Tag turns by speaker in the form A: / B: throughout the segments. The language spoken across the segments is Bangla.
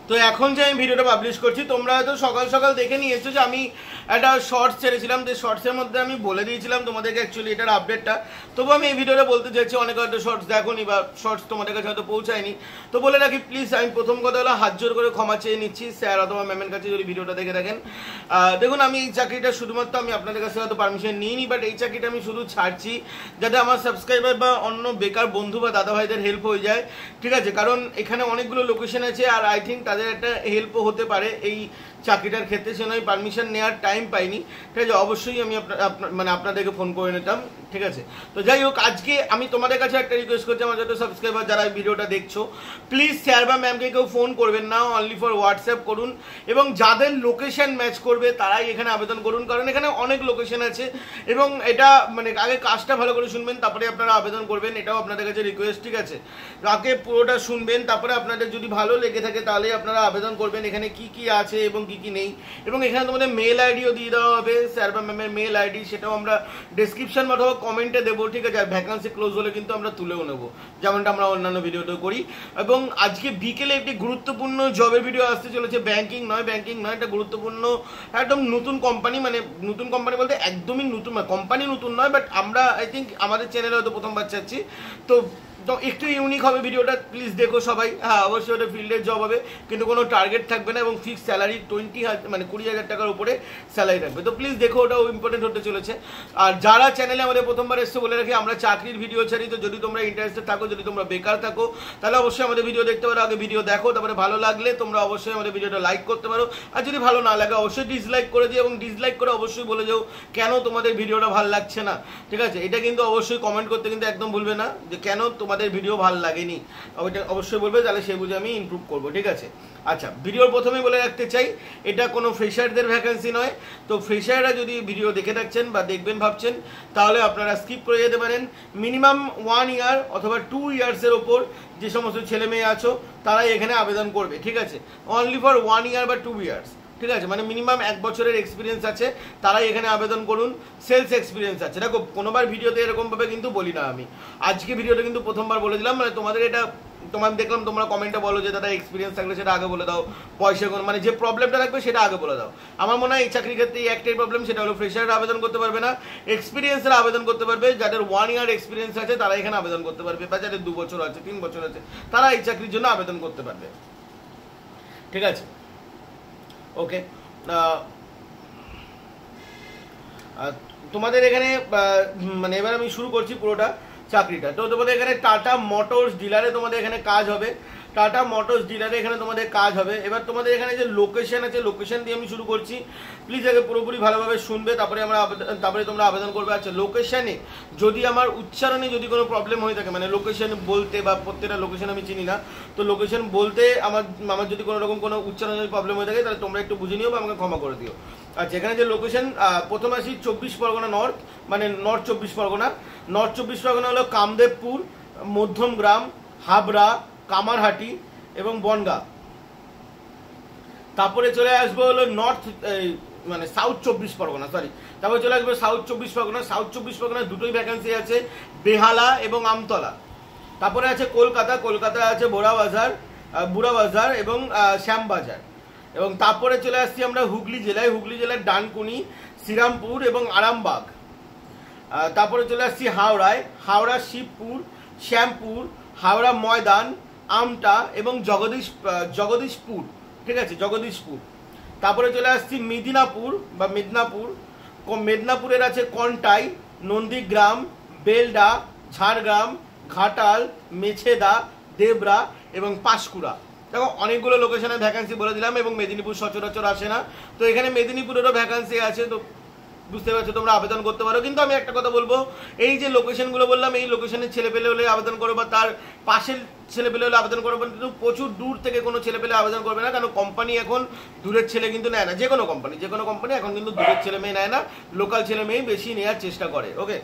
A: তো এখন যে আমি ভিডিওটা পাবলিশ করছি তোমরা হয়তো সকাল সকাল দেখে নিয়েছো যে আমি একটা শর্টস ছেড়েছিলাম, যে শর্টসের মধ্যে আমি বলে দিয়েছিলাম তোমাদেরকে অ্যাকচুয়ালি এটার আপডেটটা। তবু আমি এই ভিডিওটা বলতে চাইছি, অনেক হয়তো শর্টস দেখোনি বা শর্টস তোমাদের কাছে হয়তো পৌঁছায়নি, তো বলে রাখি প্লিজ। আমি প্রথম কথা হলো হাত জোর করে ক্ষমা চেয়ে নিচ্ছি স্যার অথবা ম্যামের কাছে যদি ভিডিওটা দেখে থাকেন। দেখুন আমি এই চাকরিটা শুধুমাত্র আমি আপনাদের কাছে হয়তো পারমিশন নিইনি, বাট এই চাকরিটা আমি শুধু ছাড়ছি যাতে আমার সাবস্ক্রাইবার বা অন্য বেকার বন্ধু বা দাদা ভাইদের হেল্প হয়ে যায়, ঠিক আছে? কারণ এখানে অনেকগুলো লোকেশন আছে আর আই থিঙ্ক তাদের একটা হেল্পও হতে পারে এই চাকরিটার ক্ষেত্রে। সে নয় পারমিশন নেওয়ার টাইম পাইনি, ঠিক আছে? অবশ্যই আমি মানে আপনাদেরকে ফোন করে নিতাম, ঠিক আছে? তো যাই হোক, আজকে আমি তোমাদের কাছে একটা রিকোয়েস্ট করছি, আমার যত সাবস্ক্রাইবার যারা ভিডিওটা দেখছো, প্লিজ স্যার বা ম্যামকে কেউ ফোন করবেন না, অনলি ফর হোয়াটসঅ্যাপ করুন, এবং যাদের লোকেশন ম্যাচ করবে তারাই এখানে আবেদন করুন, কারণ এখানে অনেক লোকেশন আছে। এবং এটা মানে আগে কাজটা ভালো করে শুনবেন, তারপরে আপনারা আবেদন করবেন, এটাও আপনাদের কাছে রিকোয়েস্ট, ঠিক আছে? আগে পুরোটা শুনবেন, তারপরে আপনাদের যদি ভালো লেগে থাকে তাহলে আপনারা আবেদন করবেন। এখানে কি কি আছে এবং কি কি নেই, এবং এখানে তোমাদের মেল আইডিও দিয়ে দেওয়া হবে, স্যার বা ম্যামের মেল আইডি, সেটাও আমরা ডেসক্রিপশন অথবা কমেন্টে দেবো, ঠিক আছে? আর ভ্যাকান্সি ক্লোজ হলে কিন্তু আমরা তুলেও নেবো, যেমনটা আমরা অন্যান্য ভিডিওতেও করি। এবং আজকে বিকেলে একটি গুরুত্বপূর্ণ জবের ভিডিও আসতে চলেছে, ব্যাংকিং নয়, একটা গুরুত্বপূর্ণ একদম নতুন কোম্পানি, মানে নতুন কোম্পানি বলতে একদমই নতুন, কোম্পানি নতুন নয়, বাট আমরা আই থিঙ্ক আমাদের চ্যানেলে হয়তো প্রথমবার চাচ্ছি, তো একটু ইউনিক হবে ভিডিওটা, প্লিজ দেখো সবাই। হ্যাঁ, অবশ্যই ওটা ফিল্ডের জব হবে, কিন্তু কোনো টার্গেট থাকবে না, এবং ফিক্স স্যালারি 20,000 টাকার উপরে স্যালারি থাকবে। তো প্লিজ দেখো, ওটাও ইম্পর্টেন্ট হতে চলেছে। আর যারা চ্যানেলে আমাদের প্রথমবার এসছে বলে রাখি, আমরা চাকরির ভিডিও ছাড়ি, তো যদি তোমরা ইন্টারেস্টেড থাকো, যদি তোমরা বেকার থাকো, তাহলে অবশ্যই আমাদের ভিডিও দেখতে পারো। আগে ভিডিও দেখো, তারপরে ভালো লাগলে তোমরা অবশ্যই আমাদের ভিডিওটা লাইক করতে পারো, আর যদি ভালো না লাগে অবশ্যই ডিসলাইক করে দিও, এবং ডিসলাইক করে অবশ্যই বলে যাও কেন তোমাদের ভিডিওটা ভালো লাগছে না, ঠিক আছে? এটা কিন্তু অবশ্যই কমেন্ট করতে কিন্তু একদম ভুলবে না, যে কেন তোমাদের ভিডিও ভালো লাগেনি, ওইটা অবশ্যই বলবে, তাহলে সে বুঝে আমি ইমপ্রুভ করবো, ঠিক আছে? আচ্ছা, ভিডিওর প্রথমে বলে রাখতে চাই, এটা কোনো ফ্রেশারদের ভ্যাকেন্সি নয়। তো ফ্রেশাররা যদি ভিডিও দেখে থাকছেন বা দেখবেন ভাবছেন, তাহলে আপনারা স্কিপ করে যেতে পারেন। মিনিমাম 1 ইয়ার অথবা 2 ইয়ার্সের ওপর যে সমস্ত ছেলে মেয়ে আছো তারাই এখানে আবেদন করবে, ঠিক আছে? অনলি ফর 1 ইয়ার বা 2 ইয়ার্স, ঠিক আছে? মানে মিনিমাম 1 বছরের এক্সপিরিয়েন্স আছে তারাই এখানে আবেদন করুন। সেলস এক্সপিরিয়েন্স আছে, দেখো কোনোবার ভিডিওতে এরকমভাবে কিন্তু বলি না আমি, আজকে ভিডিওটা কিন্তু প্রথমবার বলে দিলাম। মানে তোমাদের এটা দেখলাম তোমরা কমেন্টে বলো যে দাদা এক্সপিরিয়েন্স থাকলে সেটা আগে বলে দাও, পয়সা মানে যে প্রবলেমটা থাকবে সেটা আগে বলে দাও। আমার মনে হয় এই চাকরির ক্ষেত্রে একটাই প্রবলেম, সেটা হলো ফ্রেশাররা আবেদন করতে পারবে না, এক্সপিরিয়েন্সরা আবেদন করতে পারবে। যাদের 1 ইয়ার এক্সপিরিয়েন্স আছে তারা এখানে আবেদন করতে পারবে, বা যাদের 2 বছর আছে, 3 বছর আছে, তারা এই চাকরির জন্য আবেদন করতে পারবে, ঠিক আছে? ওকে, তোমাদের এখানে মানে এবার আমি শুরু করছি পুরোটা চাকরিটা। তো তোমাদের এখানে টাটা মোটরস ডিলারে তোমাদের এখানে কাজ হবে, টাটা মোটরস ডিলারে এখানে তোমাদের কাজ হবে। এবার তোমাদের এখানে যে লোকেশন আছে, লোকেশন দিয়ে আমি শুরু করছি, প্লিজ আগে পুরোপুরি ভালোভাবে শুনবে, তারপরে তোমরা আবেদন করবে। আচ্ছা, লোকেশনে যদি আমার উচ্চারণে যদি কোনো প্রবলেম হয়ে থাকে, মানে লোকেশন বলতে, বা প্রত্যেকটা লোকেশন আমি চিনি না, তো লোকেশন বলতে আমার যদি কোনো রকম কোনো উচ্চারণের প্রবলেম হয়ে থাকে তাহলে তোমরা একটু বুঝে নিও বা আমাকে ক্ষমা করে দিও। আচ্ছা, এখানে যে লোকেশন, প্রথম আসি 24 পরগনা নর্থ, মানে নর্থ 24 পরগনা। নর্থ 24 পরগনা হলো কামদেবপুর, মধ্যমগ্রাম, হাবড়া, কামারহাটি এবং বনগাঁ। তারপরে চলে আসবো হলো মানে সাউথ 24 পরগনা, সরি, তারপরে চলে আসবে সাউথ 24 পরগনা। সাউথ 24 পরগনায় দুটোই ভ্যাকেন্সি আছে, বেহালা এবং আমতলা। তারপরে আছে কলকাতা আছে বুড়াবাজার এবং শ্যামবাজার। এবং তারপরে চলে আসছি আমরা হুগলি জেলার ডানকুনি, শ্রীরামপুর এবং আরামবাগ। তারপরে চলে আসছি হাওড়া শিবপুর, শ্যামপুর, হাওড়া ময়দান, আমটা এবং জগদীশপুর, ঠিক আছে? জগদীশপুর। তারপরে চলে আসছি মেদিনীপুরের আছে কন্টাই, নন্দীগ্রাম, বেলডা, ঝাড়গ্রাম, ঘাটাল, মেছেদা, দেবরা এবং পাঁশকুড়া। দেখো অনেকগুলো লোকেশনের ভ্যাকান্সি বলে দিলাম, এবং মেদিনীপুর সচরাচর আসে না, তো এখানে মেদিনীপুরেরও ভ্যাকান্সি আছে, তো বুঝতে পারছো তোমরা আবেদন করতে পারো। কিন্তু আমি একটা কথা বলবো, এই যে লোকেশনগুলো বললাম, এই লোকেশনের ছেলেপেলে হলে আবেদন করো, বা তার পাশের ছেলেপেলে হলে আবেদন করবো, কিন্তু প্রচুর দূর থেকে কোনো ছেলেপেলে আবেদন করবে না, কারণ কোম্পানি এখন দূরের ছেলে কিন্তু নেয় না। যে কোনো কোম্পানি এখন কিন্তু দূরের ছেলে মেয়ে নেয় না, লোকাল ছেলে মেয়ে বেশি নেওয়ার চেষ্টা করে। ওকে,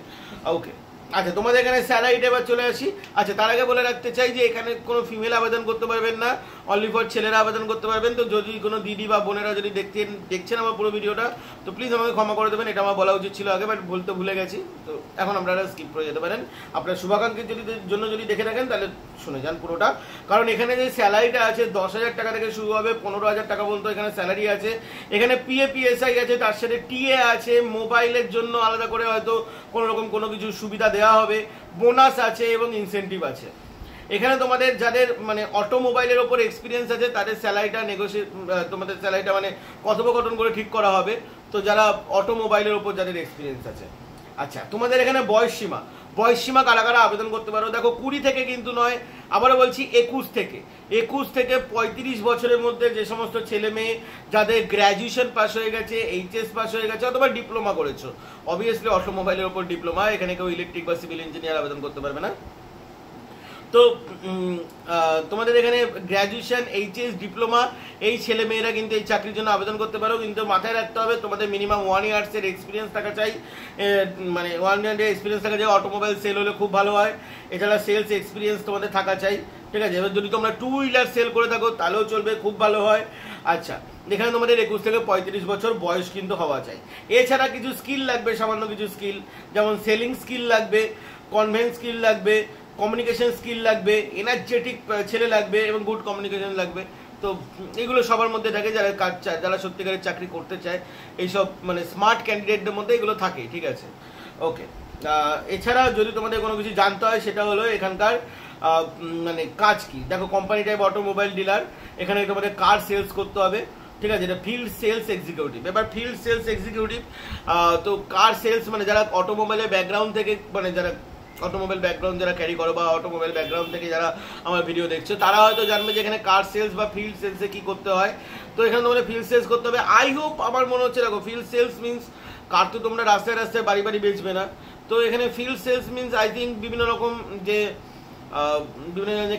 A: আচ্ছা, তোমাদের এখানে স্যালারিটা এবার চলে আসি। আচ্ছা, তার আগে বলে রাখতে চাই যে এখানে কোনো ফিমেল আবেদন করতে পারবেন না, অনলি ফর ছেলেরা আবেদন করতে পারবেন। তো যদি কোনো দিদি বা বোনেরা যদি দেখছেন আমার পুরো ভিডিওটা, তো প্লিজ আমাকে ক্ষমা করে দেবেন, এটা আমার বলা উচিত ছিল আগে, বাট বলতে ভুলে গেছি। তো এখন আপনারা স্কিপ করে যেতে পারেন। আপনার শুভাকাঙ্ক্ষীর জন্য যদি দেখে থাকেন তাহলে শুনে যান পুরোটা। কারণ এখানে যে স্যালারিটা আছে 10,000 টাকা থেকে শুরু হবে, 15,000 টাকা পর্যন্ত এখানে স্যালারি আছে। এখানে PAPSI আছে, তার সাথে TA আছে, মোবাইলের জন্য আলাদা করে হয়তো কোনো রকম কোনো কিছু সুবিধা দেওয়া হবে, বোনাস আছে এবং ইনসেন্টিভ আছে। এখানে তোমাদের যাদের মানে অটোমোবাইলের ওপর এক্সপিরিয়েন্স আছে তাদের স্যালারিটা তোমাদের স্যালারিটা মানে কথোপকথন করে ঠিক করা হবে। তো যারা অটোমোবাইলের ওপর যাদের এক্সপিরিয়েন্স আছে। আচ্ছা, তোমাদের এখানে বয়স সীমা কারা কারা আবেদন করতে পারো? দেখো 20 থেকে কিন্তু নয়, আবারও বলছি 21 থেকে 35 বছরের মধ্যে যে সমস্ত ছেলে মেয়ে যাদের গ্র্যাজুয়েশন পাস হয়ে গেছে, HS পাস হয়ে গেছে অথবা ডিপ্লোমা করেছো, অবভিয়াসলি অটোমোবাইলের ওপর ডিপ্লোমা, এখানে কেউ ইলেকট্রিক বা সিভিল ইঞ্জিনিয়ার আবেদন করতে পারবে না। তো তোমাদের এখানে গ্র্যাজুয়েশন, HS, ডিপ্লোমা এই ছেলে মেয়েরা কিন্তু এই চাকরির জন্য আবেদন করতে পারো। কিন্তু মাথায় রাখতে হবে তোমাদের মিনিমাম 1 ইয়ার্সের এক্সপিরিয়েন্স থাকা চাই, মানে 1 ইয়ারের এক্সপিরিয়েন্স থাকা চাই। অটোমোবাইল সেল হলে খুব ভালো হয়। এছাড়া সেলস এক্সপিরিয়েন্স তোমাদের থাকা চাই, ঠিক আছে? এবার যদি তোমরা 2 হুইলার সেল করে থাকো তাহলেও চলবে, খুব ভালো হয়। আচ্ছা, এখানে তোমাদের 21 থেকে 35 বছর বয়স কিন্তু হওয়া চাই। এছাড়া কিছু স্কিল লাগবে, সামান্য কিছু স্কিল, যেমন সেলিং স্কিল লাগবে, কনভেন্স স্কিল লাগবে, কমিউনিকেশন স্কিল লাগবে, এনার্জেটিক ছেলে লাগবে এবং গুড কমিউনিকেশন লাগবে। তো এগুলো সবার মধ্যে থাকে, যারা কাজ চায়, যারা সত্যিকারের চাকরি করতে চায়, এইসব মানে স্মার্ট ক্যান্ডিডেটদের মধ্যে এগুলো থাকে, ঠিক আছে? ওকে। এছাড়া যদি তোমাদের কোনো কিছু জানতে হয় সেটা হলো এখানকার মানে কাজ কি। দেখো, কোম্পানি টাইপ অটোমোবাইল ডিলার, এখানে তোমাদের কার সেলস করতে হবে, ঠিক আছে? এটা ফিল্ড সেলস এক্সিকিউটিভ। এবার ফিল্ড সেলস এক্সিকিউটিভ, তো কার সেলস মানে যারা অটোমোবাইলের ব্যাকগ্রাউন্ড থেকে, মানে যারা অটোমোবাইল ব্যাকগ্রাউন্ড যারা ক্যারি করো বা অটোমোবাইল ব্যাকগ্রাউন্ড থেকে যারা আমার ভিডিও দেখছো, তারা হয়তো জানবে যে এখানে কার সেলস বা ফিল্ড সেলসে কি করতে হয়। তো এখানে তোমাদের ফিল্ড সেলস করতে হবে। আই হোপ, আমার মনে হচ্ছে, দেখো, ফিল্ড সেলস মিনস কার তো তোমরা রাস্তায় রাস্তায় বাড়ি বাড়ি বেচবে না। তো এখানে field sales means I think বিভিন্ন রকম যে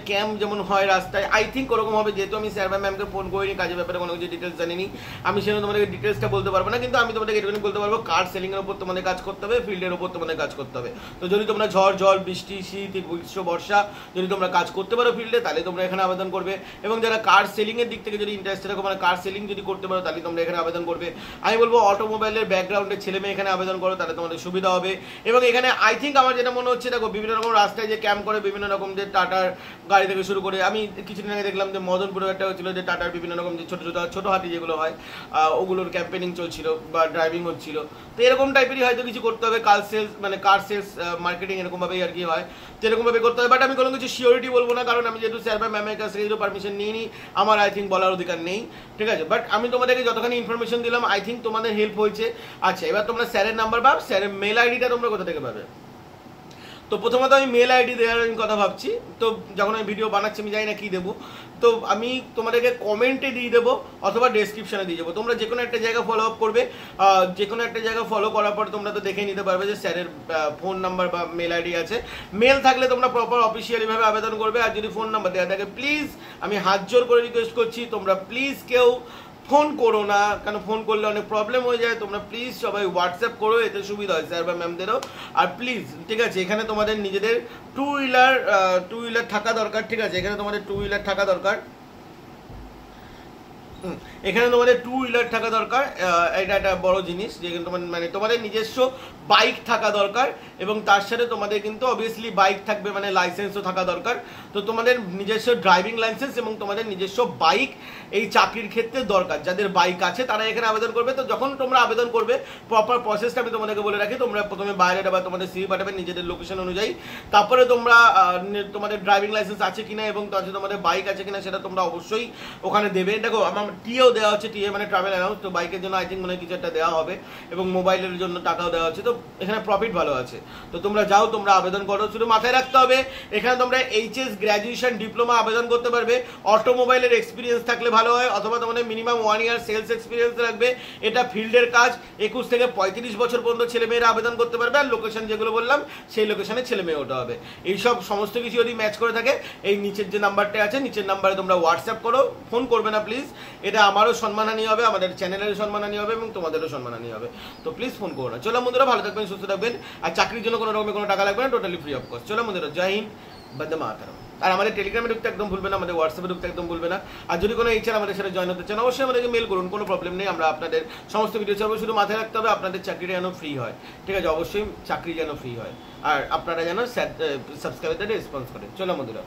A: ক্যাম্প যেমন হয় রাস্তায়, আই থিঙ্ক ওরকম হবে। যেহেতু আমি স্যার ম্যামকে ফোন করিনি, কাজের ব্যাপারে কোনো কিছু ডিটেলস জানিনি, আমি সেখানে তোমাদেরকে ডিটেলসটা বলতে পারবো না। কিন্তু আমি তোমাদেরকে এটুকুনি বলতে পারবো, কার সেলিংয়ের ওপর তোমাদের কাজ করতে হবে, ফিল্ডের ওপর তোমাদের কাজ করতে হবে। তো যদি তোমরা ঝড় জল বৃষ্টি শীত গ্রীষ্ম বর্ষা যদি তোমরা কাজ করতে পারো ফিল্ডে, তাহলে তোমরা এখানে আবেদন করবে। এবং যারা কার সেলিংয়ের দিক থেকে যদি ইন্টারেস্টেড থাকো, মানে কার সেলিং যদি করতে পারো, তাহলে তোমরা এখানে আবেদন করবে। আমি বলবো অটোমোবাইলের ব্যাকগ্রাউন্ডের ছেলে মেয়ে এখানে আবেদন করো, তাহলে তোমাদের সুবিধা হবে। এবং এখানে আই থিঙ্ক আমার যেটা মনে হচ্ছে, দেখো, বিভিন্ন রকম রাস্তায় যে ক্যাম্প করে, বিভিন্ন রকম যে টাটার গাড়ি থেকে শুরু করে, আমি কিছুদিন আগে দেখলাম যে মদনপুরে একটা হচ্ছিল যে টাটার বিভিন্ন রকম যে ছোট হাতি যেগুলো হয়, ওগুলোর ক্যাম্পেনিং চলছিল বা ড্রাইভিং হচ্ছিল। তো এরকম টাইপেরই হয়তো কিছু করতে হবে, কার সেলস মানে কার সেলস মার্কেটিং এরকমভাবেই আর কি হয়, তো এরকমভাবে করতে হবে। বাট আমি কোনো কিছু সিওরিটি বলবো না, কারণ আমি যেহেতু স্যার বা ম্যামের কাছ থেকে যেহেতু পারমিশন নিইনি, আমার আই থিঙ্ক বলার অধিকার নেই, ঠিক আছে? বাট আমি তোমাদেরকে যতখানি ইনফরমেশন দিলাম, আই থিঙ্ক তোমাদের হেল্প হয়েছে। আচ্ছা, এবার তোমরা স্যারের নাম্বার বা স্যারের মেল আইডিটা তোমরা কোথা থেকে পাবে? তো প্রথমত আমি মেল আইডি দেওয়ার কথা ভাবছি। তো যখন আমি ভিডিও বানাচ্ছি আমি জানি না কি দেবো, তো আমি তোমাদেরকে কমেন্টে দিয়ে দেবো অথবা ডেসক্রিপশনে দিয়ে দেবো। তোমরা যে কোনো একটা জায়গা ফলো আপ করবে, যে কোনো একটা জায়গা ফলো করার পর তোমরা তো দেখে নিতে পারবে যে স্যারের ফোন নাম্বার বা মেল আইডি আছে। মেল থাকলে তোমরা প্রপার অফিসিয়ালিভাবে আবেদন করবে। আর যদি ফোন নাম্বার দেওয়া থাকে, প্লিজ আমি হাত জোর করে রিকোয়েস্ট করছি, তোমরা প্লিজ কেউ ফোন করো না, কারণ ফোন করলে অনেক প্রবলেম হয়ে যায়। তোমরা প্লিজ সবাই হোয়াটসঅ্যাপ করো, এতে সুবিধা হয় স্যার বা ম্যামদেরও। আর প্লিজ, ঠিক আছে, এখানে তোমাদের নিজেদের টু হুইলার থাকা দরকার, ঠিক আছে? এখানে তোমাদের টু হুইলার থাকা দরকার, এখানে তোমাদের টু হুইলার থাকা দরকার। এটা একটা বড় জিনিস যে মানে তোমাদের নিজস্ব বাইক থাকা দরকার, এবং তার সাথে তোমাদের কিন্তু অবভিয়াসলি বাইক থাকবে, মানে লাইসেন্সও থাকা দরকার। তো তোমাদের নিজস্ব ড্রাইভিং লাইসেন্স এবং তোমাদের নিজস্ব বাইক এই চাকরির ক্ষেত্রে দরকার। যাদের বাইক আছে তারা এখানে আবেদন করবে। তো যখন তোমরা আবেদন করবে, প্রপার প্রসেসটা আমি তোমাদেরকে বলে রাখি। তোমরা প্রথমে বায়োডাটা বা তোমাদের সিভি পাঠাবে নিজেদের লোকেশন অনুযায়ী। তারপরে তোমরা তোমাদের ড্রাইভিং লাইসেন্স আছে কিনা এবং তাছাড়া তোমাদের বাইক আছে কিনা সেটা তোমরা অবশ্যই ওখানে দেবে। দেখো, আমার টিএও দেওয়া হচ্ছে, টিএ মানে ট্রাভেল অ্যালাউন্স। তো বাইকের জন্য আই থিঙ্ক মনে হয় কিছু একটা দেওয়া হবে, এবং মোবাইলের জন্য টাকাও দেওয়া হচ্ছে। তো এখানে প্রফিট ভালো আছে। তো তোমরা যাও, তোমরা আবেদন করো। শুধু মাথায় রাখতে হবে, এখানে তোমরা HS, গ্র্যাজুয়েশন, ডিপ্লোমা আবেদন করতে পারবে। অটোমোবাইলের এক্সপিরিয়েন্স থাকলে ভালো হয়, অথবা তোমাদের মিনিমাম 1 ইয়ার সেলস এক্সপিরিয়েন্স লাগবে। এটা ফিল্ডের কাজ। 21 থেকে 35 বছর পর্যন্ত ছেলেমেয়েরা আবেদন করতে পারবে। আর লোকেশন যেগুলো বললাম সেই লোকেশনে ছেলেমেয়ে ওটা হবে। এইসব সমস্ত কিছু যদি ম্যাচ করে থাকে, এই নিচের যে নাম্বারটা আছে, নিচের নাম্বারে তোমরা হোয়াটসঅ্যাপ করো, ফোন করবে না প্লিজ। এটা আমারও সম্মানহানি হবে, আমাদের চ্যানেলেরও সম্মানহানি হবে এবং তোমাদেরও সম্মানহানি হবে। তো প্লিজ ফোন করো না। চলো বন্ধুরা, ভালো থাকবেন, সুস্থ থাকবেন। আর চাকরির জন্য কোনো রকমের কোনো টাকা লাগবে না, টোটালি ফ্রি অফ কস্ট। চলো বন্ধুরা, জয় হিন্দ, বন্দে মাতরম। আর আমাদের টেলিগ্রামে ঢুকতে একদম ভুলবে না, আমাদের হোয়াটসঅ্যাপে ঢুকতে একদম ভুলবে না। আর যদি কোনো ইচ্ছা আমাদের সাথে জয়েন হতে চান, অবশ্যই আমাদেরকে মেল করুন, কোনো প্রবলেম নেই। আমরা আপনাদের সমস্ত ভিডিও ছাড়বো। শুধু মাথায় রাখতে হবে আপনাদের চাকরিটা যেন ফ্রি হয়, ঠিক আছে? অবশ্যই চাকরি যেন ফ্রি হয়, আর আপনারা যেন সাবস্ক্রাইবারদের রেসপন্স করেন। চলো বন্ধুরা।